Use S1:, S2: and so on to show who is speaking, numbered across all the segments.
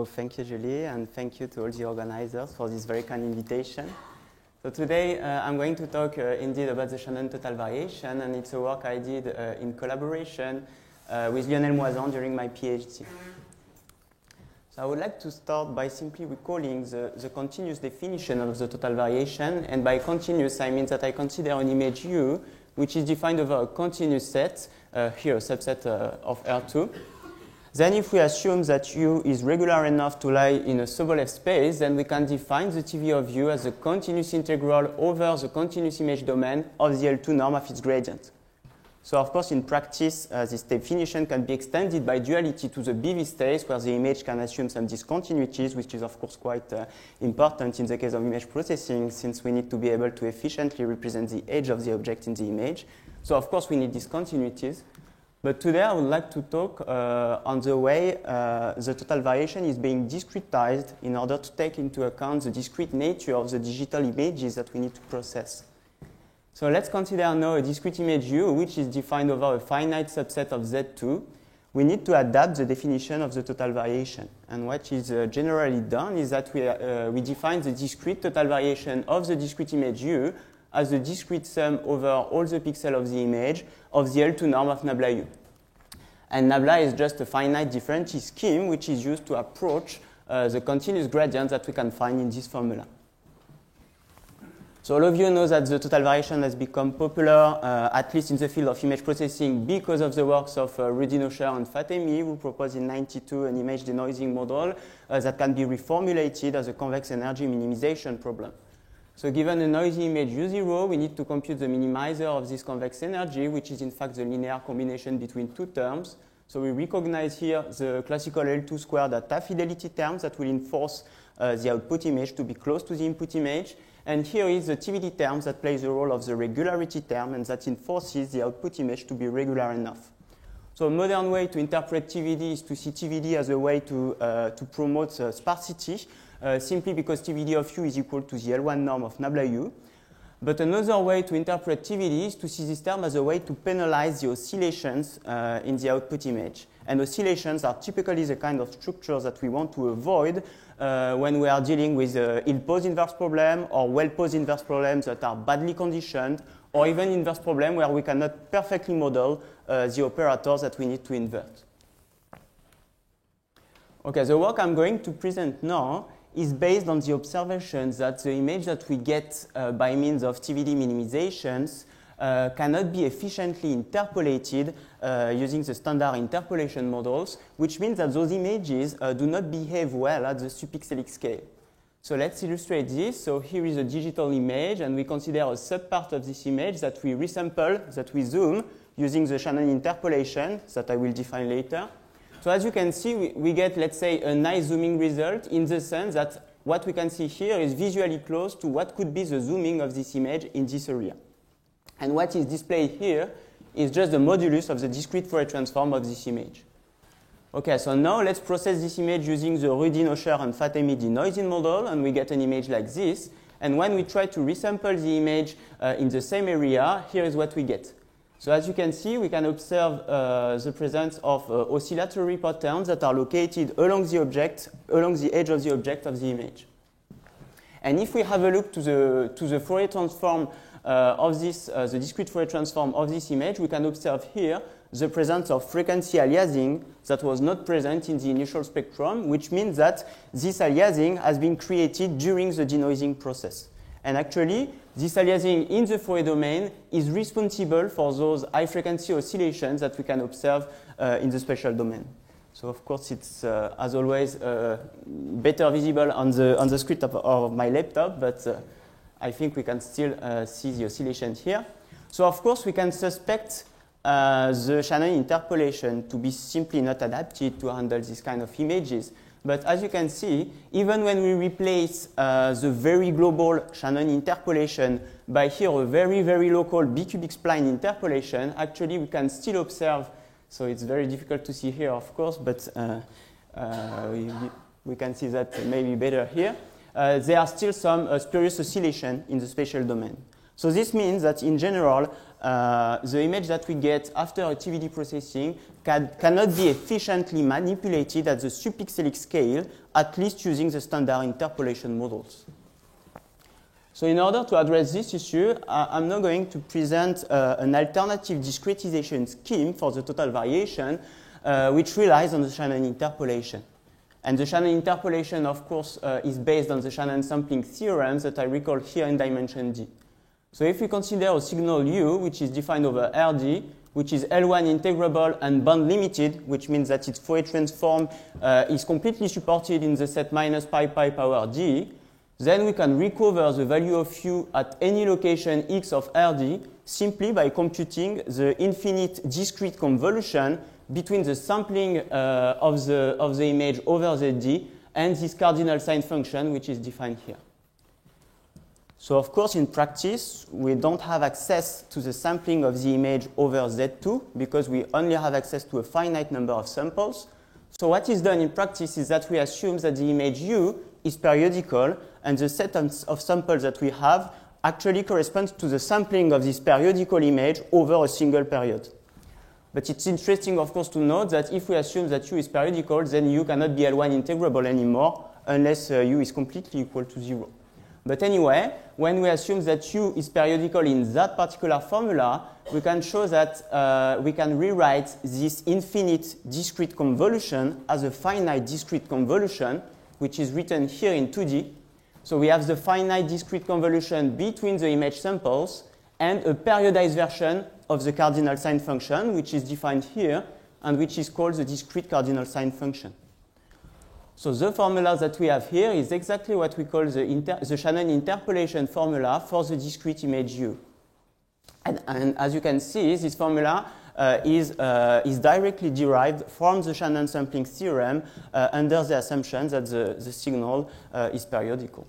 S1: So thank you, Julie, and thank you to all the organizers for this very kind invitation. So today I'm going to talk indeed about the Shannon total variation, and it's a work I did in collaboration with Lionel Moisan during my PhD. So I would like to start by simply recalling the continuous definition of the total variation, and by continuous I mean that I consider an image U which is defined over a continuous set, here a subset of R2. Then if we assume that U is regular enough to lie in a Sobolev space, then we can define the TV of U as a continuous integral over the continuous image domain of the L2 norm of its gradient. So of course in practice this definition can be extended by duality to the BV space where the image can assume some discontinuities, which is of course quite important in the case of image processing, since we need to be able to efficiently represent the edge of the object in the image. So of course we need discontinuities. But today I would like to talk on the way the total variation is being discretized in order to take into account the discrete nature of the digital images that we need to process. So let's consider now a discrete image U which is defined over a finite subset of Z2. We need to adapt the definition of the total variation. And what is generally done is that we define the discrete total variation of the discrete image U as the discrete sum over all the pixels of the image of the L2 norm of nabla U. And nabla is just a finite differential scheme which is used to approach the continuous gradient that we can find in this formula. So all of you know that the total variation has become popular, at least in the field of image processing, because of the works of Rudy Nosher and Fatemi, who proposed in 1992 an image denoising model that can be reformulated as a convex energy minimization problem. So given a noisy image U0, we need to compute the minimizer of this convex energy, which is in fact the linear combination between two terms. So we recognize here the classical L2 square data fidelity terms that will enforce the output image to be close to the input image. And here is the TVD term that plays the role of the regularity term and that enforces the output image to be regular enough. So a modern way to interpret TVD is to see TVD as a way to promote sparsity, simply because TVD of U is equal to the L1 norm of nabla U. But another way to interpret TVD is to see this term as a way to penalize the oscillations in the output image. And oscillations are typically the kind of structures that we want to avoid when we are dealing with ill-posed inverse problem or well-posed inverse problems that are badly conditioned, or even inverse problem where we cannot perfectly model the operators that we need to invert. Okay, the work I'm going to present now is based on the observations that the image that we get by means of TVD minimizations cannot be efficiently interpolated using the standard interpolation models, which means that those images do not behave well at the subpixelic scale. So let's illustrate this. So here is a digital image, and we consider a subpart of this image that we resample, that we zoom using the Shannon interpolation that I will define later. So as you can see, we get, let's say, a nice zooming result in the sense that what we can see here is visually close to what could be the zooming of this image in this area. And what is displayed here is just the modulus of the discrete Fourier transform of this image. Okay, so now let's process this image using the Rudy Nosher and Fatemi denoising model, and we get an image like this. And when we try to resample the image in the same area, here is what we get. So as you can see, we can observe the presence of oscillatory patterns that are located along the object, along the edge of the object of the image. And if we have a look to the Fourier transform of this, the discrete Fourier transform of this image, we can observe here the presence of frequency aliasing that was not present in the initial spectrum, which means that this aliasing has been created during the denoising process. And actually, this aliasing in the Fourier domain is responsible for those high-frequency oscillations that we can observe in the spatial domain. So, of course, it's, as always, better visible on the screen of my laptop, but I think we can still see the oscillation here. So, of course, we can suspect the Shannon interpolation to be simply not adapted to handle this kind of images. But as you can see, even when we replace the very global Shannon interpolation by here a very, very local B-cubic spline interpolation, actually we can still observe, so it's very difficult to see here, of course, but we can see that maybe better here. There are still some spurious oscillation in the spatial domain. So this means that in general, the image that we get after a TVD processing cannot be efficiently manipulated at the subpixelic scale, at least using the standard interpolation models. So in order to address this issue, I'm now going to present an alternative discretization scheme for the total variation, which relies on the Shannon interpolation. And the Shannon interpolation, of course, is based on the Shannon sampling theorem that I recall here in dimension D. So if we consider a signal U, which is defined over RD, which is L1 integrable and band limited, which means that its Fourier transform is completely supported in the set minus pi power d, then we can recover the value of U at any location x of RD simply by computing the infinite discrete convolution between the sampling of the image over ZD and this cardinal sign function, which is defined here. So of course, in practice, we don't have access to the sampling of the image over Z2 because we only have access to a finite number of samples. So what is done in practice is that we assume that the image U is periodical and the set of samples that we have actually corresponds to the sampling of this periodical image over a single period. But it's interesting, of course, to note that if we assume that U is periodical, then U cannot be L1 integrable anymore unless U is completely equal to 0. But anyway, when we assume that U is periodical in that particular formula, we can show that we can rewrite this infinite discrete convolution as a finite discrete convolution, which is written here in 2D. So we have the finite discrete convolution between the image samples and a periodized version of the cardinal sign function, which is defined here and which is called the discrete cardinal sign function. So the formula that we have here is exactly what we call the Shannon interpolation formula for the discrete image U. And as you can see, this formula is directly derived from the Shannon sampling theorem under the assumption that the signal is periodical.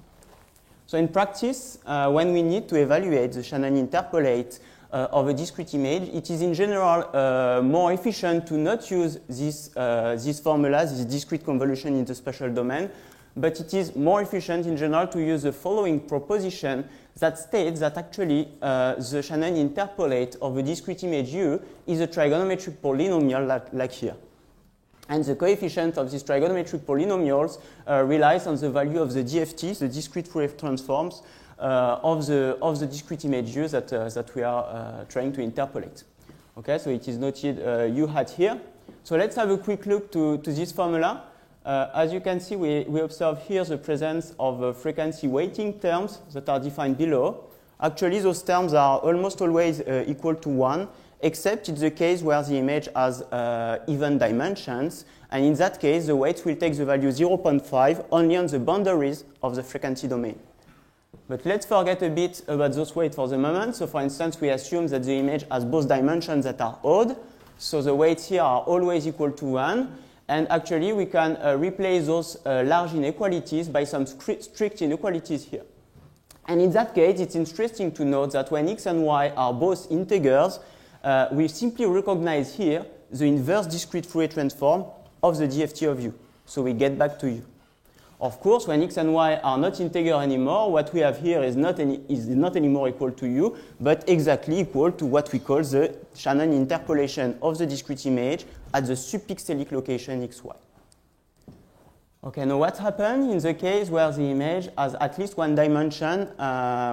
S1: So in practice, when we need to evaluate the Shannon interpolate of a discrete image, it is in general more efficient to not use this formula, this discrete convolution in the spatial domain, but it is more efficient in general to use the following proposition that states that actually the Shannon interpolate of a discrete image U is a trigonometric polynomial like here. And the coefficient of these trigonometric polynomials relies on the value of the DFT, the discrete Fourier transforms, of the discrete image U that we are trying to interpolate. Okay, so it is noted U hat here. So let's have a quick look to this formula. As you can see, we observe here the presence of frequency weighting terms that are defined below. Actually, those terms are almost always equal to 1, except in the case where the image has even dimensions. And in that case, the weights will take the value 0.5 only on the boundaries of the frequency domain. But let's forget a bit about those weights for the moment. So for instance, we assume that the image has both dimensions that are odd. So the weights here are always equal to 1. And actually, we can replace those large inequalities by some strict inequalities here. And in that case, it's interesting to note that when x and y are both integers, we simply recognize here the inverse discrete Fourier transform of the DFT of U. So we get back to U. Of course, when x and y are not integer anymore, what we have here is not anymore equal to U, but exactly equal to what we call the Shannon interpolation of the discrete image at the subpixelic location xy. Okay, now what happens in the case where the image has at least one dimension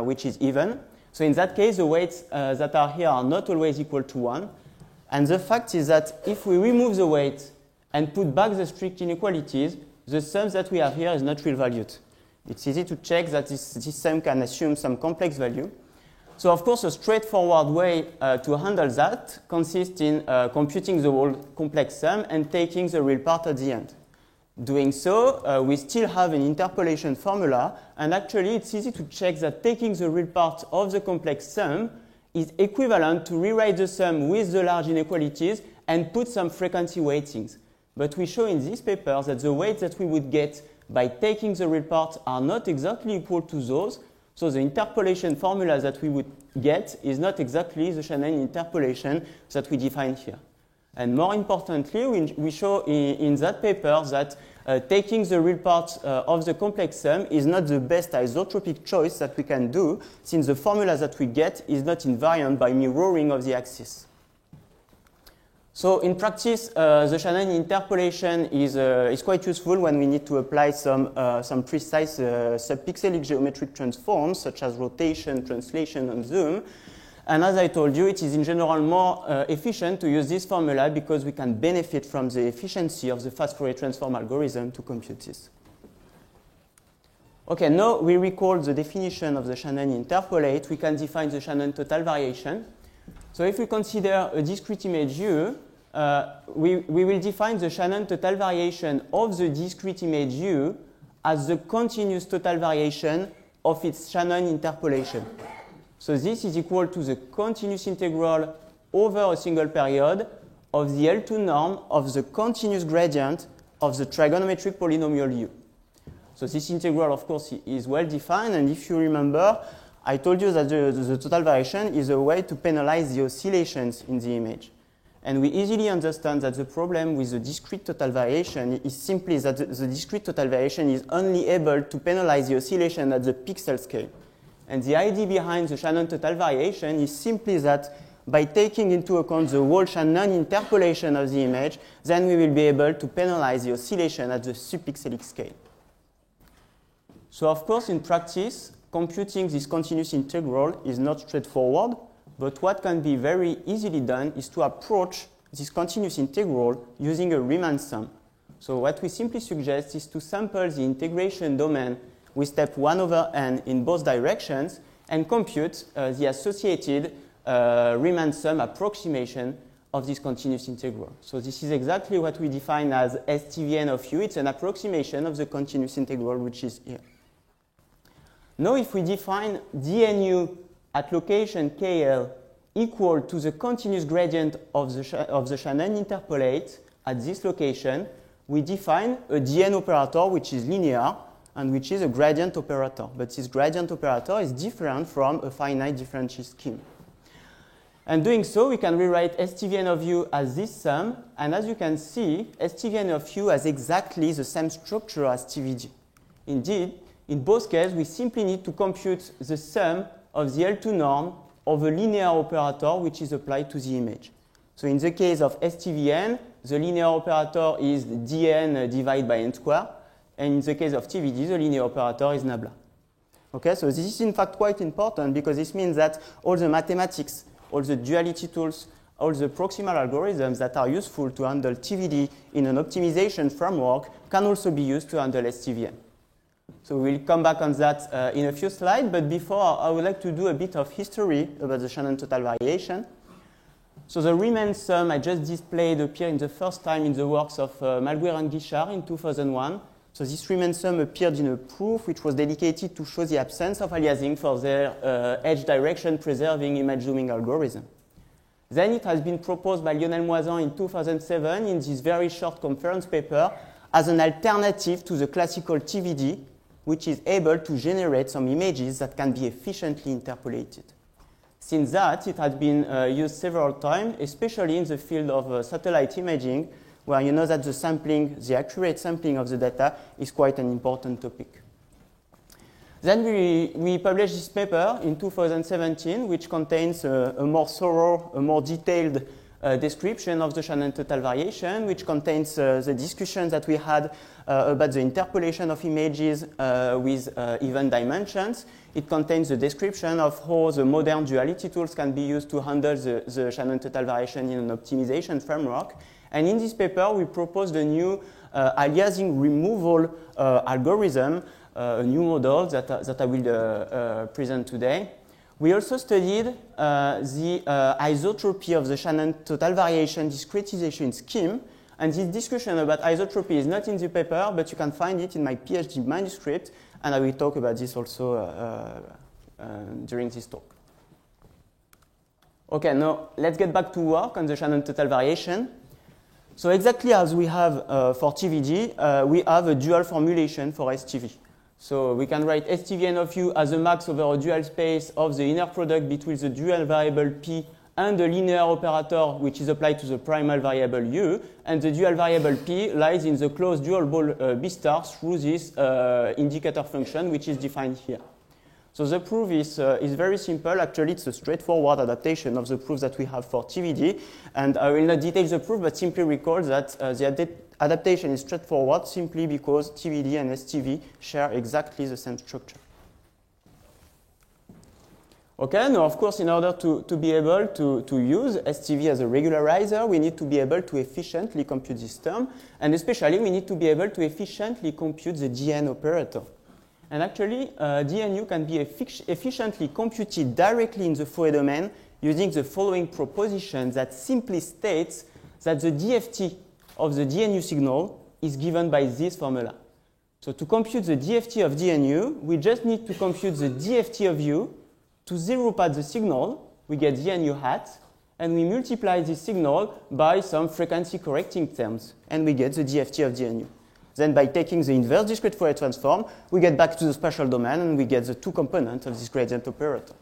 S1: which is even? So in that case, the weights that are here are not always equal to 1. And the fact is that if we remove the weight and put back the strict inequalities, the sum that we have here is not real valued. It's easy to check that this sum can assume some complex value. So of course, a straightforward way to handle that consists in computing the whole complex sum and taking the real part at the end. Doing so, we still have an interpolation formula, and actually it's easy to check that taking the real part of the complex sum is equivalent to rewrite the sum with the large inequalities and put some frequency weightings. But we show in this paper that the weights that we would get by taking the real part are not exactly equal to those, so the interpolation formula that we would get is not exactly the Shannon interpolation that we define here. And more importantly, we show in that paper that taking the real part of the complex sum is not the best isotropic choice that we can do, since the formula that we get is not invariant by mirroring of the axis. So in practice, the Shannon interpolation is quite useful when we need to apply some precise subpixelic geometric transforms, such as rotation, translation, and zoom. And as I told you, it is in general more efficient to use this formula because we can benefit from the efficiency of the fast Fourier transform algorithm to compute this. Okay, now we recall the definition of the Shannon interpolate. We can define the Shannon total variation. So if we consider a discrete image U, we will define the Shannon total variation of the discrete image U as the continuous total variation of its Shannon interpolation. So this is equal to the continuous integral over a single period of the L2 norm of the continuous gradient of the trigonometric polynomial U. So this integral, of course, is well defined, and if you remember, I told you that the total variation is a way to penalize the oscillations in the image. And we easily understand that the problem with the discrete total variation is simply that the discrete total variation is only able to penalize the oscillation at the pixel scale. And the idea behind the Shannon total variation is simply that by taking into account the whole Shannon interpolation of the image, then we will be able to penalize the oscillation at the subpixelic scale. So of course, in practice, computing this continuous integral is not straightforward, but what can be very easily done is to approach this continuous integral using a Riemann sum. So what we simply suggest is to sample the integration domain with step 1 over n in both directions and compute the associated Riemann sum approximation of this continuous integral. So this is exactly what we define as STVN of U. It's an approximation of the continuous integral, which is here. Now if we define dnu at location KL equal to the continuous gradient of the Shannon interpolate at this location, we define a dn operator which is linear and which is a gradient operator. But this gradient operator is different from a finite differential scheme. And doing so, we can rewrite STVN of U as this sum. And as you can see, STVN of U has exactly the same structure as TVD. Indeed, in both cases, we simply need to compute the sum of the L2 norm of a linear operator which is applied to the image. So in the case of STVN, the linear operator is dn divided by n squared. And in the case of TVD, the linear operator is nabla. Okay, so this is in fact quite important because this means that all the mathematics, all the duality tools, all the proximal algorithms that are useful to handle TVD in an optimization framework can also be used to handle STVN. So we'll come back on that in a few slides, but before I would like to do a bit of history about the Shannon total variation. So the Riemann sum I just displayed appeared in the first time in the works of Malguir and Guichard in 2001. So this Riemann sum appeared in a proof which was dedicated to show the absence of aliasing for their edge direction preserving image zooming algorithm. Then it has been proposed by Lionel Moisan in 2007 in this very short conference paper as an alternative to the classical TVD, which is able to generate some images that can be efficiently interpolated. Since that, it has been used several times, especially in the field of satellite imaging, where you know that the sampling, the accurate sampling of the data is quite an important topic. Then we published this paper in 2017, which contains a more thorough, a more detailed description of the Shannon total variation, which contains the discussion that we had about the interpolation of images with even dimensions. It contains the description of how the modern duality tools can be used to handle the Shannon total variation in an optimization framework. And in this paper, we proposed a new aliasing removal algorithm, a new model that I will present today. We also studied the isotropy of the Shannon total variation discretization scheme. And this discussion about isotropy is not in the paper, but you can find it in my PhD manuscript. And I will talk about this also during this talk. Okay, now let's get back to work on the Shannon total variation. So exactly as we have for TVD, we have a dual formulation for STV. So we can write STVN of U as a max over a dual space of the inner product between the dual variable P and the linear operator which is applied to the primal variable u, and the dual variable p lies in the closed dual ball b star through this indicator function which is defined here. So the proof is very simple. Actually, it's a straightforward adaptation of the proof that we have for TVD, and I will not detail the proof, but simply recall that the adaptation is straightforward simply because TVD and STV share exactly the same structure. Okay, now of course, in order to be able to use STV as a regularizer, we need to be able to efficiently compute this term, and especially we need to be able to efficiently compute the DN operator. And actually, DNU can be efficiently computed directly in the Fourier domain using the following proposition that simply states that the DFT of the DNU signal is given by this formula. So to compute the DFT of DNU, we just need to compute the DFT of U. To zero pad the signal, we get DNU hat, and we multiply this signal by some frequency correcting terms, and we get the DFT of DNU. Then by taking the inverse discrete Fourier transform, we get back to the spatial domain, and we get the two components of this gradient operator.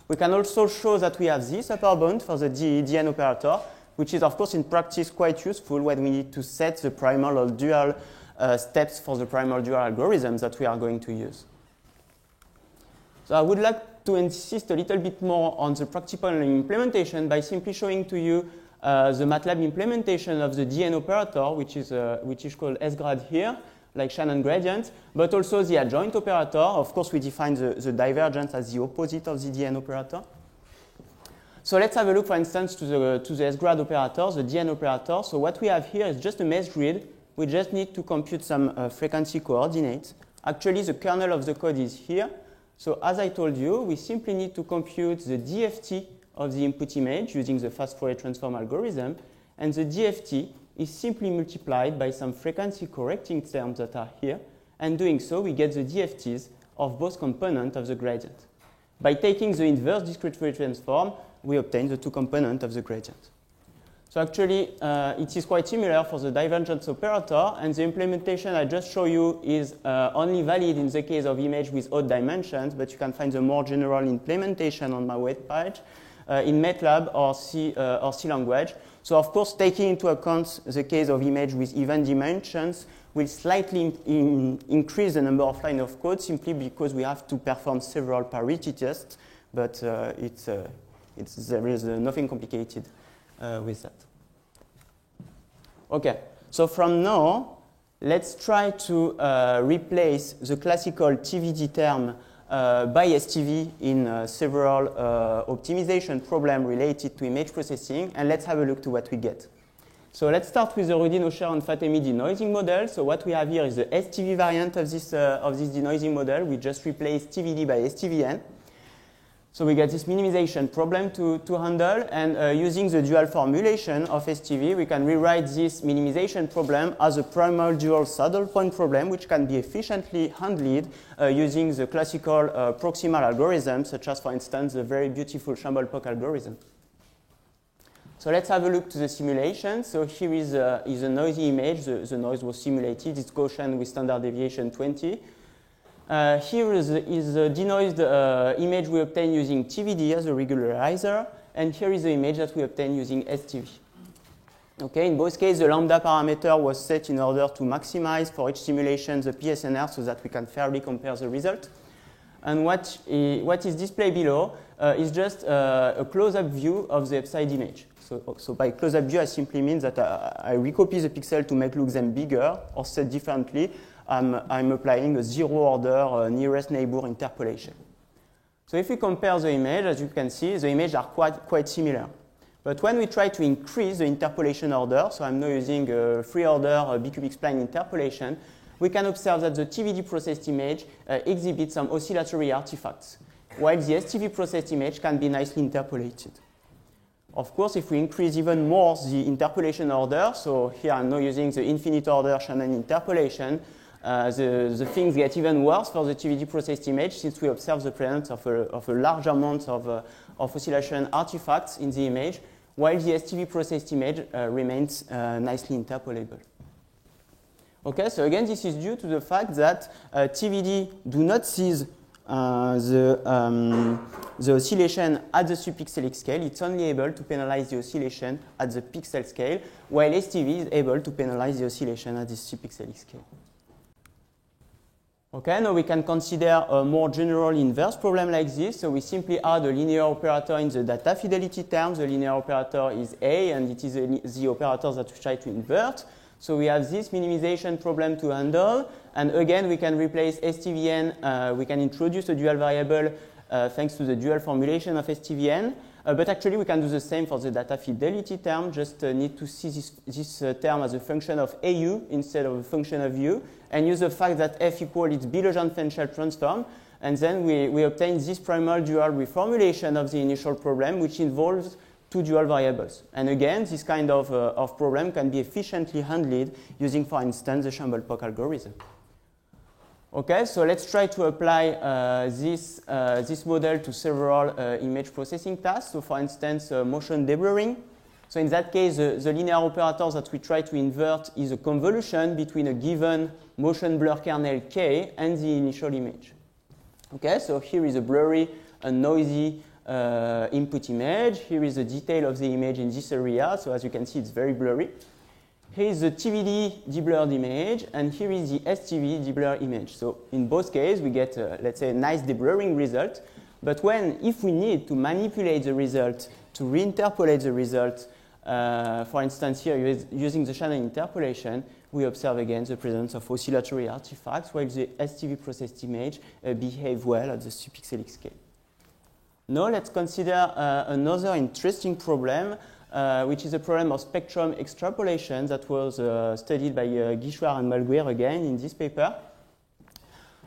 S1: We can also show that we have this upper bound for the DN operator, which is, of course, in practice quite useful when we need to set the primal or dual steps for the primal dual algorithms that we are going to use. So I would like to insist a little bit more on the practical implementation by simply showing to you the MATLAB implementation of the DN operator, which is called S-grad here, like Shannon gradient, but also the adjoint operator. Of course, we define the divergence as the opposite of the DN operator. So let's have a look, for instance, to the S-grad operator, the DN operator. So what we have here is just a mesh grid. We just need to compute some frequency coordinates. Actually, the kernel of the code is here. So as I told you, we simply need to compute the DFT of the input image using the fast Fourier transform algorithm, and the DFT is simply multiplied by some frequency correcting terms that are here, and doing so we get the DFTs of both components of the gradient. By taking the inverse discrete Fourier transform, we obtain the two components of the gradient. So actually, it is quite similar for the divergence operator, and the implementation I just showed you is only valid in the case of image with odd dimensions, but you can find the more general implementation on my webpage in MATLAB or C language. So of course, taking into account the case of image with even dimensions will slightly increase the number of lines of code simply because we have to perform several parity tests, but there is nothing complicated with that. Okay, so from now, let's try to replace the classical TVD term by STV in several optimization problems related to image processing, and let's have a look to what we get. So let's start with the Rudin, Osher, and Fatemi denoising model. So what we have here is the STV variant of this denoising model. We just replace TVD by STVN. So we get this minimization problem to handle, and using the dual formulation of STV, we can rewrite this minimization problem as a primal dual saddle point problem, which can be efficiently handled using the classical proximal algorithms, such as, for instance, the very beautiful Chambolle-Pock algorithm. So let's have a look to the simulation. So here is a noisy image. The noise was simulated. It's Gaussian with standard deviation 20. Here is the denoised image we obtain using TVD as a regularizer, and here is the image that we obtain using STV. Okay, in both cases, the lambda parameter was set in order to maximize for each simulation the PSNR so that we can fairly compare the result. And what is displayed below is just a close-up view of the upside image. So by close-up view, I simply mean that I recopy the pixel to make look them bigger, or said differently, I'm applying a zero-order nearest neighbor interpolation. So if we compare the image, as you can see, the images are quite similar. But when we try to increase the interpolation order, so I'm now using a 3-order bicubic spline interpolation, we can observe that the TVD processed image exhibits some oscillatory artifacts, while the STV processed image can be nicely interpolated. Of course, if we increase even more the interpolation order, so here I'm now using the infinite order Shannon interpolation, the things get even worse for the TVD processed image since we observe the presence of a large amount of oscillation artifacts in the image, while the STV processed image remains nicely interpolable. Okay, so again, this is due to the fact that TVD do not seize the the oscillation at the subpixelic scale. It's only able to penalize the oscillation at the pixel scale, while STV is able to penalize the oscillation at the subpixelic scale. Okay, now we can consider a more general inverse problem like this. So we simply add a linear operator in the data fidelity term. The linear operator is A, and it is the operator that we try to invert. So we have this minimization problem to handle. And again, we can replace STVN. We can introduce a dual variable thanks to the dual formulation of STVN. But actually, we can do the same for the data fidelity term. Just need to see this term as a function of AU instead of a function of U, and use the fact that F equals its Bilogian-Fenchel transform. And then we obtain this primal dual reformulation of the initial problem, which involves two dual variables. And again, this kind of problem can be efficiently handled using, for instance, the Chamble-Pock algorithm. Okay, so let's try to apply this model to several image processing tasks. So for instance, motion deblurring. So in that case, the linear operator that we try to invert is a convolution between a given motion blur kernel K and the initial image. Okay, so here is a blurry and noisy input image. Here is the detail of the image in this area. So as you can see, it's very blurry. Here is the TVD deblurred image, and here is the STV deblurred image. So in both cases, we get, let's say, a nice deblurring result. But if we need to manipulate the result, to reinterpolate the result, for instance, here using the Shannon interpolation, we observe again the presence of oscillatory artifacts, while the STV processed image behave well at the subpixelic scale. Now let's consider another interesting problem, which is a problem of spectrum extrapolation that was studied by Guichoard and Malguer again in this paper.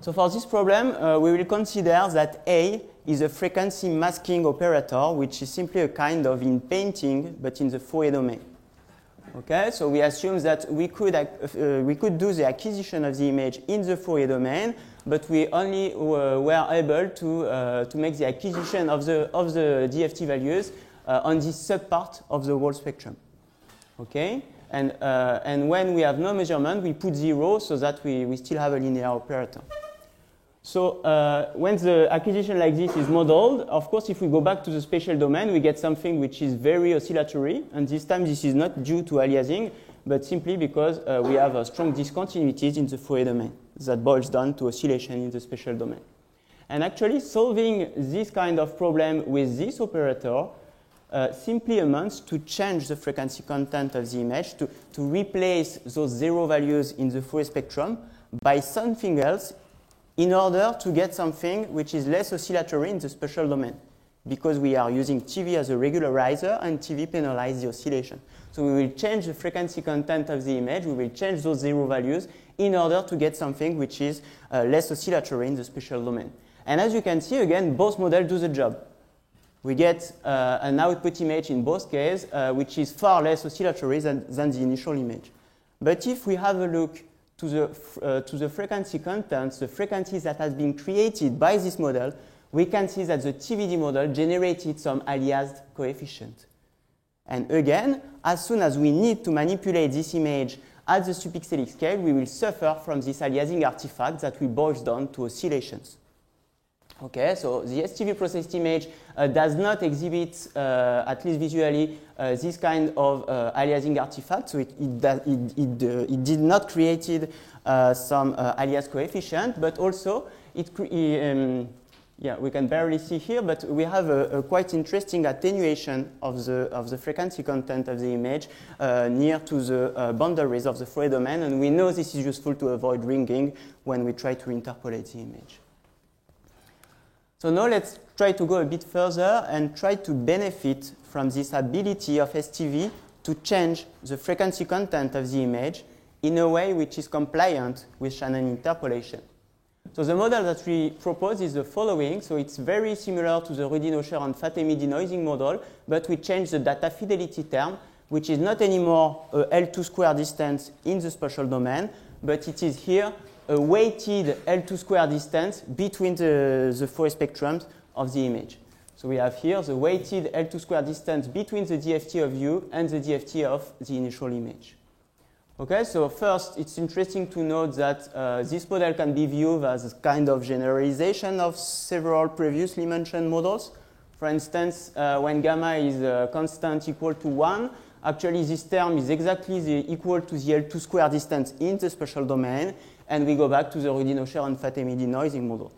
S1: So for this problem, we will consider that A is a frequency masking operator, which is simply a kind of in painting, but in the Fourier domain. Okay, so we assume that we could do the acquisition of the image in the Fourier domain, but we only were able to make the acquisition of the DFT values on this subpart of the whole spectrum. Okay, and when we have no measurement, we put 0 so that we still have a linear operator. So when the acquisition like this is modeled, of course, if we go back to the spatial domain, we get something which is very oscillatory. And this time, this is not due to aliasing, but simply because we have strong discontinuities in the Fourier domain that boils down to oscillation in the spatial domain. And actually, solving this kind of problem with this operator simply amounts to change the frequency content of the image, to replace those 0 values in the Fourier spectrum by something else, in order to get something which is less oscillatory in the spatial domain, because we are using TV as a regularizer and TV penalizes the oscillation. So we will change the frequency content of the image, we will change those 0 values in order to get something which is less oscillatory in the spatial domain. And as you can see, again, both models do the job. We get an output image in both cases, which is far less oscillatory than the initial image. But if we have a look to the frequency contents, the frequencies that has been created by this model, we can see that the TVD model generated some aliased coefficient. And again, as soon as we need to manipulate this image at the subpixelic scale, we will suffer from this aliasing artifact that we boils down to oscillations. Okay, so the STV processed image does not exhibit, at least visually, this kind of aliasing artifact. So it did not create some alias coefficient, but also we can barely see here, but we have a quite interesting attenuation of the frequency content of the image near to the boundaries of the Fourier domain, and we know this is useful to avoid ringing when we try to interpolate the image. So now let's try to go a bit further and try to benefit from this ability of STV to change the frequency content of the image in a way which is compliant with Shannon interpolation. So the model that we propose is the following. So it's very similar to the Rudin-Osher and Fatemi denoising model, but we change the data fidelity term, which is not anymore a L2 square distance in the spatial domain, but it is here a weighted L2 square distance between the Fourier spectrums of the image. So we have here the weighted L2 square distance between the DFT of U and the DFT of the initial image. Okay, so first, it's interesting to note that this model can be viewed as a kind of generalization of several previously mentioned models. For instance, when gamma is constant equal to 1, actually this term is exactly equal to the L2 square distance in the spatial domain, and we go back to the Rudin-Osher and Fatemi denoising model.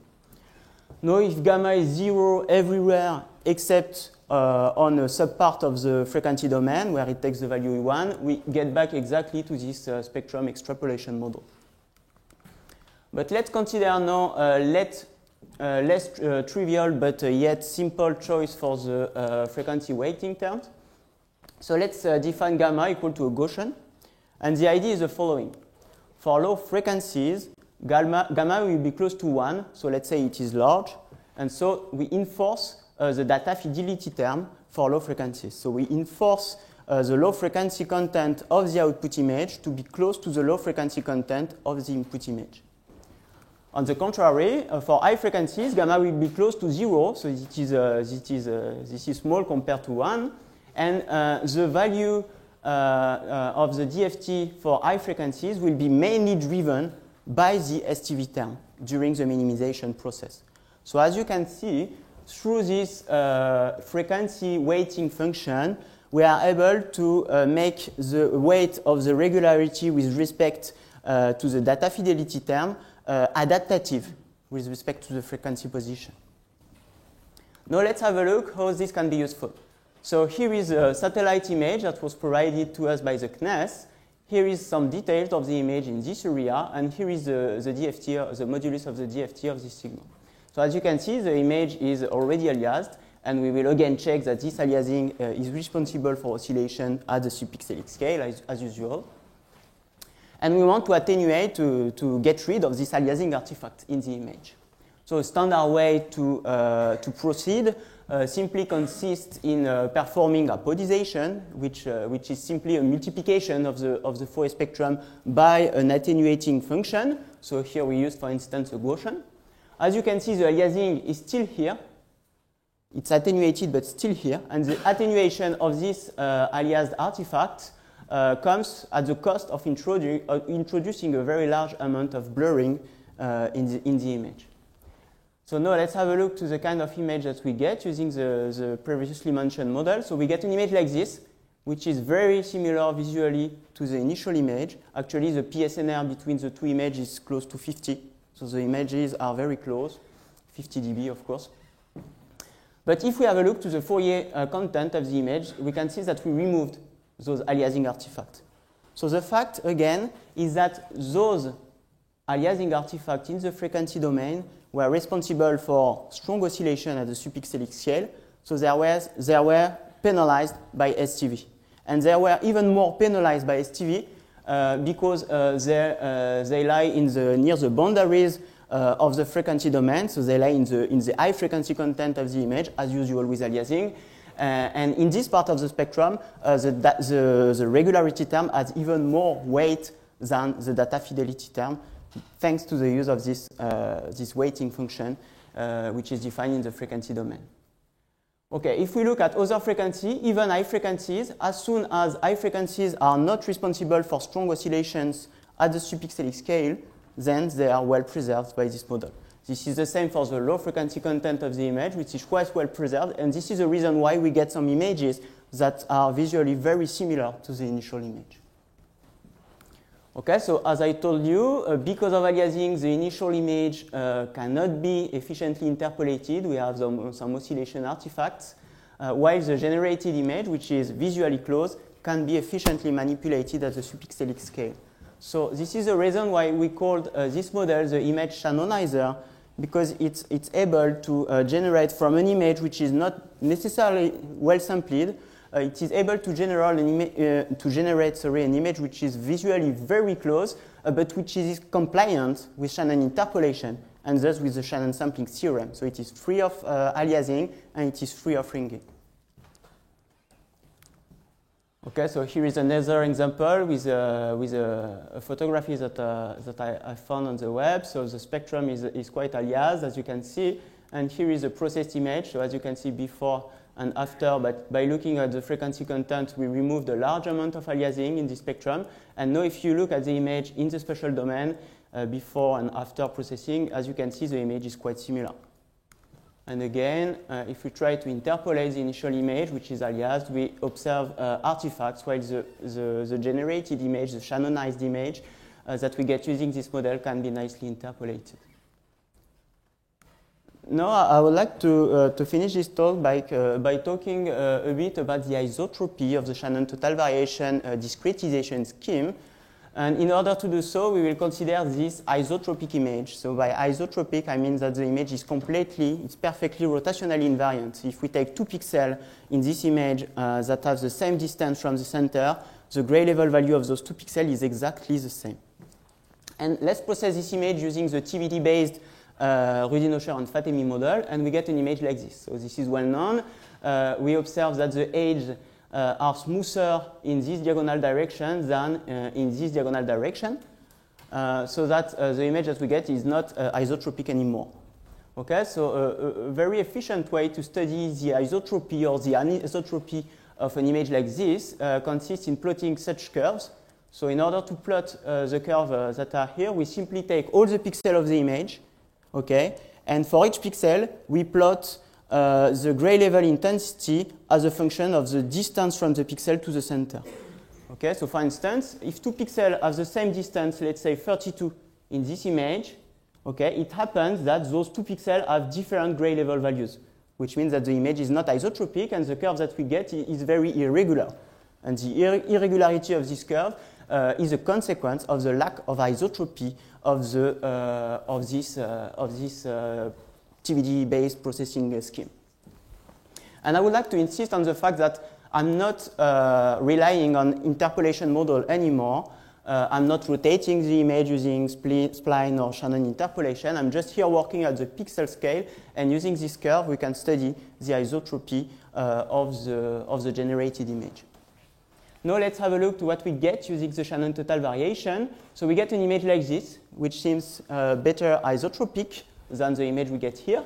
S1: Now, if gamma is 0 everywhere except on a subpart of the frequency domain where it takes the value 1, we get back exactly to this spectrum extrapolation model. But let's consider now less trivial but yet simple choice for the frequency weighting terms. So let's define gamma equal to a Gaussian. And the idea is the following. For low frequencies, gamma will be close to 1, so let's say it is large. And so we enforce the data fidelity term for low frequencies. So we enforce the low frequency content of the output image to be close to the low frequency content of the input image. On the contrary, for high frequencies, gamma will be close to 0, so this is small compared to 1. And the value of the DFT for high frequencies will be mainly driven by the STV term during the minimization process. So as you can see, through this frequency weighting function, we are able to make the weight of the regularity with respect to the data fidelity term adaptative with respect to the frequency position. Now let's have a look how this can be useful. So here is a satellite image that was provided to us by the CNES. Here is some details of the image in this area, and here is the DFT, the modulus of the DFT of this signal. So as you can see, the image is already aliased, and we will again check that this aliasing is responsible for oscillation at the subpixelic scale, as usual. And we want to attenuate to get rid of this aliasing artifact in the image. So a standard way to proceed simply consists in performing apodization, which is simply a multiplication of the Fourier spectrum by an attenuating function. So here we use, for instance, a Gaussian. As you can see, the aliasing is still here. It's attenuated, but still here. And the attenuation of this aliased artifact comes at the cost of introducing a very large amount of blurring in the image. So now let's have a look to the kind of image that we get using the previously mentioned model. So we get an image like this, which is very similar visually to the initial image. Actually, the PSNR between the two images is close to 50. So the images are very close, 50 dB, of course. But if we have a look to the Fourier content of the image, we can see that we removed those aliasing artifacts. So the fact, again, is that those aliasing artifacts in the frequency domain were responsible for strong oscillation at the subpixelic scale, so they were penalized by STV. And they were even more penalized by STV because they lie near the boundaries of the frequency domain, so they lie in the high frequency content of the image, as usual with aliasing. And in this part of the spectrum, the regularity term has even more weight than the data fidelity term, thanks to the use of this weighting function, which is defined in the frequency domain. Okay, if we look at other frequencies, even high frequencies, as soon as high frequencies are not responsible for strong oscillations at the subpixelic scale, then they are well preserved by this model. This is the same for the low frequency content of the image, which is quite well preserved, and this is the reason why we get some images that are visually very similar to the initial image. Okay, so as I told you, because of aliasing, the initial image cannot be efficiently interpolated. We have some oscillation artifacts, while the generated image, which is visually close, can be efficiently manipulated at the subpixelic scale. So this is the reason why we called this model the image Shannonizer, because it's able to generate from an image which is not necessarily well sampled. It is able to generate an image which is visually very close, but which is compliant with Shannon interpolation and thus with the Shannon sampling theorem. So it is free of aliasing and it is free of ringing. Okay, so here is another example with a photography that I found on the web. So the spectrum is quite aliased, as you can see. and here is a processed image. So as you can see before and after, but by looking at the frequency content, we removed a large amount of aliasing in the spectrum. And now if you look at the image in the spatial domain, before and after processing, as you can see, the image is quite similar. And again, if we try to interpolate the initial image, which is aliased, we observe artifacts, while the generated image, the Shannonized image that we get using this model can be nicely interpolated. Now, I would like to finish this talk by talking a bit about the isotropy of the Shannon total variation discretization scheme. And in order to do so, we will consider this isotropic image. So by isotropic, I mean that the image is it's perfectly rotationally invariant. If we take 2 pixels in this image that have the same distance from the center, the gray level value of those 2 pixels is exactly the same. And let's process this image using the TVD-based Rudin-Osher and Fatemi model, and we get an image like this. So this is well known. We observe that the edges are smoother in this diagonal direction than in this diagonal direction, so that the image that we get is not isotropic anymore. Okay, so a very efficient way to study the isotropy or the anisotropy of an image like this consists in plotting such curves. So in order to plot the curves that are here, we simply take all the pixels of the image, okay, and for each pixel, we plot the gray level intensity as a function of the distance from the pixel to the center. Okay, so for instance, if 2 pixels have the same distance, let's say 32 in this image, okay, it happens that those 2 pixels have different gray level values, which means that the image is not isotropic and the curve that we get is very irregular. And the irregularity of this curve is a consequence of the lack of isotropy of this TVD-based processing scheme. And I would like to insist on the fact that I'm not relying on interpolation model anymore. I'm not rotating the image using spline or Shannon interpolation. I'm just here working at the pixel scale, and using this curve, we can study the isotropy of the generated image. Now let's have a look to what we get using the Shannon total variation. So we get an image like this, which seems better isotropic than the image we get here.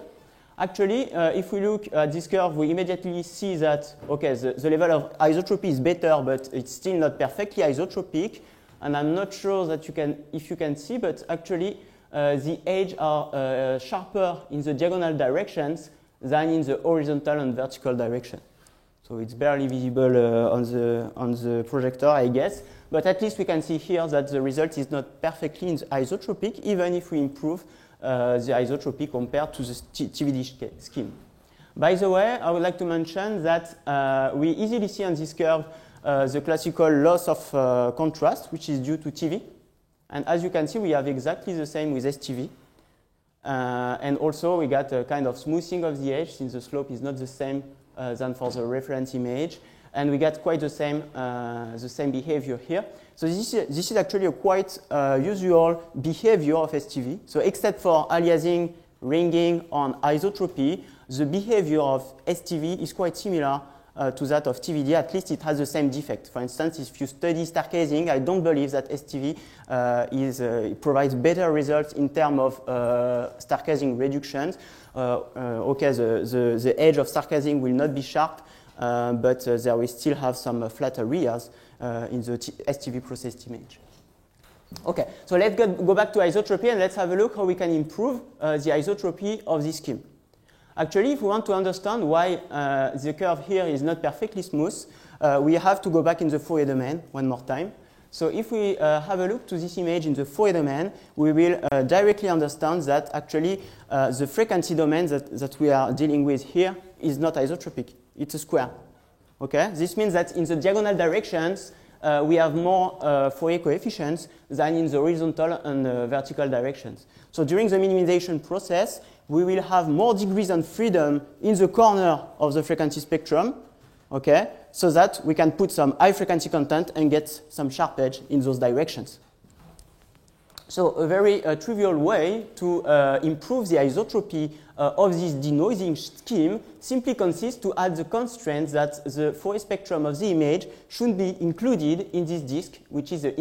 S1: Actually, if we look at this curve, we immediately see that, okay, the level of isotropy is better, but it's still not perfectly isotropic. And I'm not sure that if you can see, but actually the edges are sharper in the diagonal directions than in the horizontal and vertical direction. So it's barely visible on the projector, I guess. But at least we can see here that the result is not perfectly isotropic, even if we improve the isotropy compared to the TVD scheme. By the way, I would like to mention that we easily see on this curve the classical loss of contrast, which is due to TV. And as you can see, we have exactly the same with STV. And also, we got a kind of smoothing of the edge, since the slope is not the same than for the reference image. And we got quite the same behavior here. So this is actually a quite usual behavior of STV. So except for aliasing, ringing, on isotropy, the behavior of STV is quite similar to that of TVD. At least it has the same defect. For instance, if you study Stargazing, I don't believe that STV provides better results in terms of Stargazing reductions. Okay, the edge of Stargazing will not be sharp, but there will still have some flat areas in the STV processed image. Okay, so let's go back to isotropy and let's have a look how we can improve the isotropy of this scheme. Actually, if we want to understand why the curve here is not perfectly smooth, we have to go back in the Fourier domain one more time. So if we have a look to this image in the Fourier domain, we will directly understand that actually the frequency domain that we are dealing with here is not isotropic. It's a square. Okay? This means that in the diagonal directions, we have more Fourier coefficients than in the horizontal and vertical directions. So during the minimization process, we will have more degrees of freedom in the corner of the frequency spectrum, okay, so that we can put some high frequency content and get some sharp edge in those directions. So a very trivial way to improve the isotropy of this denoising scheme simply consists to add the constraint that the Fourier spectrum of the image should be included in this disk, which is the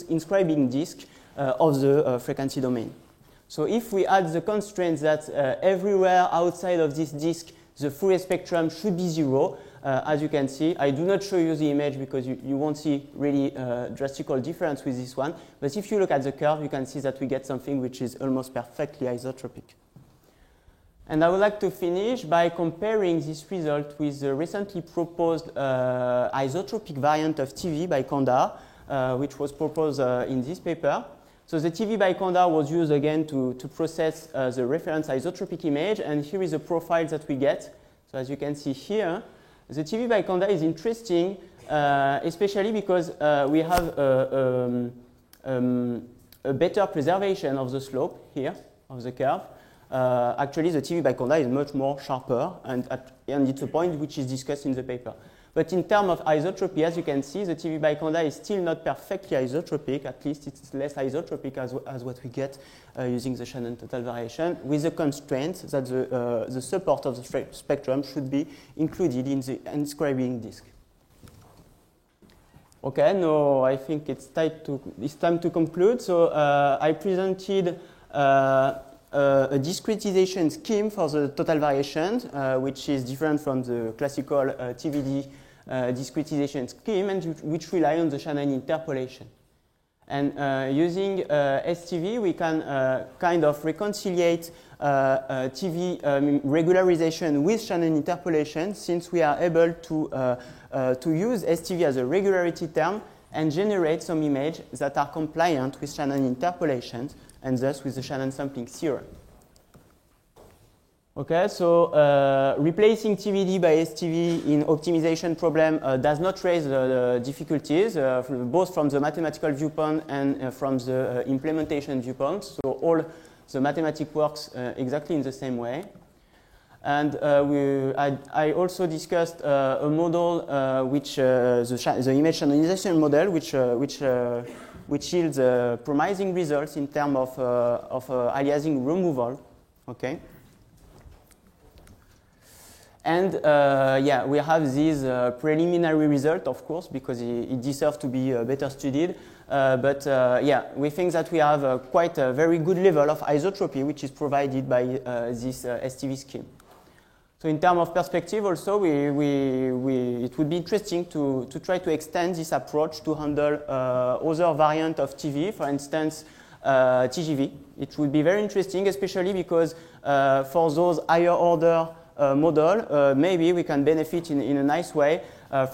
S1: inscribing disk of the frequency domain. So if we add the constraint that everywhere outside of this disk, the Fourier spectrum should be 0, as you can see. I do not show you the image because you won't see really drastical difference with this one. But if you look at the curve, you can see that we get something which is almost perfectly isotropic. And I would like to finish by comparing this result with the recently proposed isotropic variant of TV by Konda, which was proposed in this paper. So the TV by Konda was used again to process the reference isotropic image, and here is the profile that we get. So as you can see here, the TV by Konda is interesting, especially because we have a better preservation of the slope here, of the curve. Actually, the TV by Konda is much more sharper, and it's a point which is discussed in the paper. But in terms of isotropy, as you can see, the TV by Konda is still not perfectly isotropic. At least it's less isotropic as what we get using the Shannon total variation, with the constraint that the support of the spectrum should be included in the inscribing disk. Okay, now I think it's time to conclude. So I presented a discretization scheme for the total variation, which is different from the classical TVD discretization scheme, and which rely on the Shannon interpolation. And using STV, we can kind of reconciliate TV regularization with Shannon interpolation, since we are able to use STV as a regularity term and generate some images that are compliant with Shannon interpolation, and thus with the Shannon sampling theorem. Okay, so replacing TVD by STV in optimization problem does not raise the difficulties, both from the mathematical viewpoint and from the implementation viewpoint. So all the mathematics works exactly in the same way. And I also discussed a model which the image shannonization model, which yields promising results in terms of aliasing removal. Okay. And yeah, we have this preliminary result, of course, because it deserves to be better studied. But yeah, we think that we have quite a very good level of isotropy, which is provided by this STV scheme. So in terms of perspective also, it would be interesting to try to extend this approach to handle other variant of TV, for instance, TGV. It would be very interesting, especially because for those higher order model, maybe we can benefit in a nice way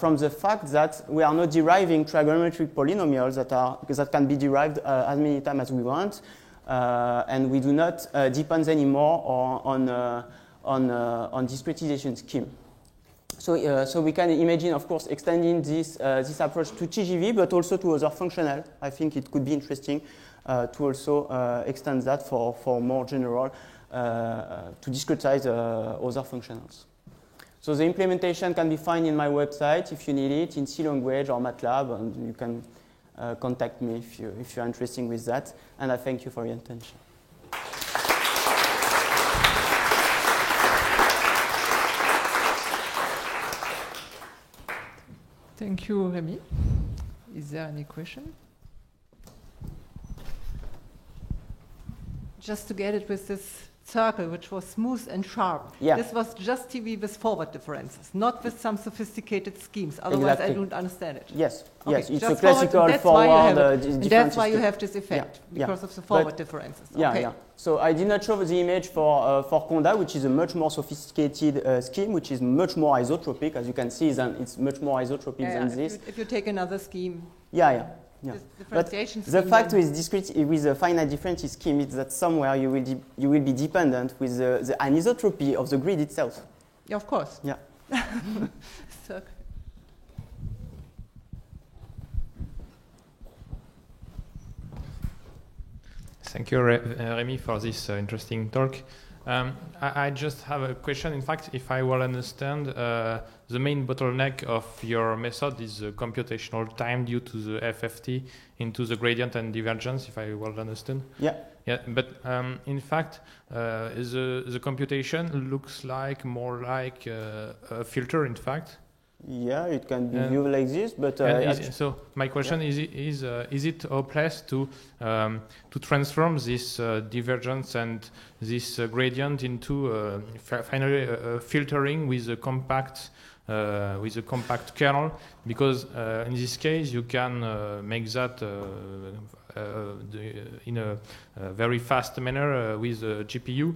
S1: from the fact that we are not deriving trigonometric polynomials that can be derived as many times as we want, and we do not depend anymore on discretization scheme. So we can imagine, of course, extending this approach to TGV, but also to other functional. I think it could be interesting to also extend that for more general, to discretize other functionals. So the implementation can be found in my website if you need it, in C language or MATLAB, and you can contact me if you're interested with that. And I thank you for your attention.
S2: Thank you, Rémi. Is there any question? Just to get it with this circle, which was smooth and sharp.
S1: Yeah.
S2: This was just TV with forward differences, not with some sophisticated schemes. Otherwise, exactly. I don't understand it.
S1: Yes,
S2: okay,
S1: yes, it's a classical forward difference.
S2: That's why you have this effect,
S1: yeah.
S2: because of the forward differences.
S1: Yeah,
S2: okay.
S1: yeah. So I did not show the image for Konda, which is a much more sophisticated scheme, which is much more isotropic. As you can see, it's much more isotropic than this.
S2: If you take another scheme.
S1: Yeah, yeah. Yeah.
S2: But
S1: the fact with the finite differential scheme is that somewhere you will be dependent with the anisotropy of the grid itself.
S2: Yeah, of course.
S1: Yeah.
S2: So.
S3: Thank you, Rémi, for this interesting talk. I just have a question. In fact, if I well understand, the main bottleneck of your method is the computational time due to the FFT into the gradient and divergence, if I well understand.
S1: Yeah.
S3: Yeah, but in fact, the computation looks like more like a filter, in fact.
S1: Yeah, it can be viewed like this, but
S3: so my question is it hopeless to transform this divergence and this gradient into finally filtering with a compact kernel? Because in this case you can make that in a very fast manner with a GPU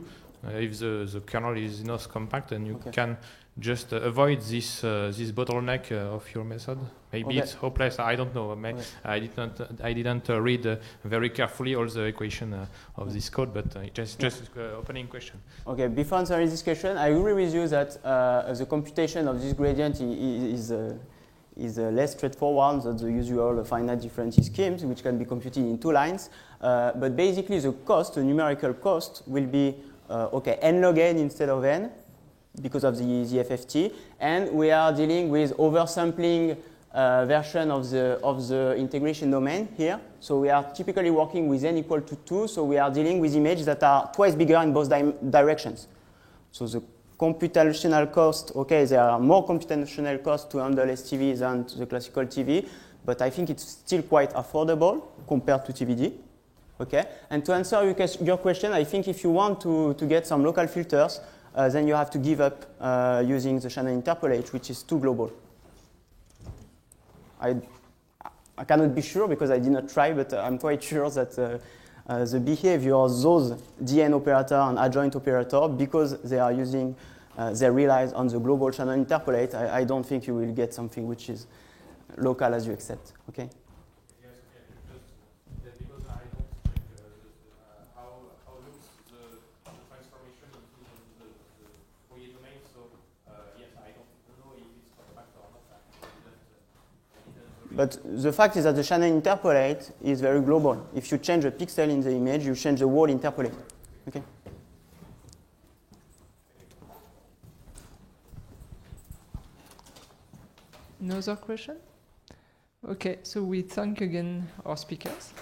S3: if the kernel is enough compact, and you can just avoid this bottleneck of your method. Maybe it's hopeless. I don't know. I didn't read very carefully all the equation of this code, but just opening question.
S1: Okay. Before answering this question, I agree with you that the computation of this gradient is less straightforward than the usual finite difference schemes, which can be computed in 2 lines. But basically, the cost, the numerical cost, will be n log n instead of n, because of the FFT, and we are dealing with oversampling version of the integration domain here. So we are typically working with n equal to 2, so we are dealing with images that are twice bigger in both directions. So the computational cost, there are more computational costs to handle STV than the classical TV, but I think it's still quite affordable compared to TVD. Okay, and to answer your question, I think if you want to get some local filters, then you have to give up using the Shannon interpolate, which is too global. I cannot be sure because I did not try, but I'm quite sure that the behavior of those DN operator and adjoint operator, because they are using, they rely on the global Shannon interpolate, I don't think you will get something which is local as you accept. Okay. But the fact is that the Shannon interpolate is very global. If you change a pixel in the image, you change the whole interpolate. Okay.
S4: No other question? Okay, so we thank again our speakers.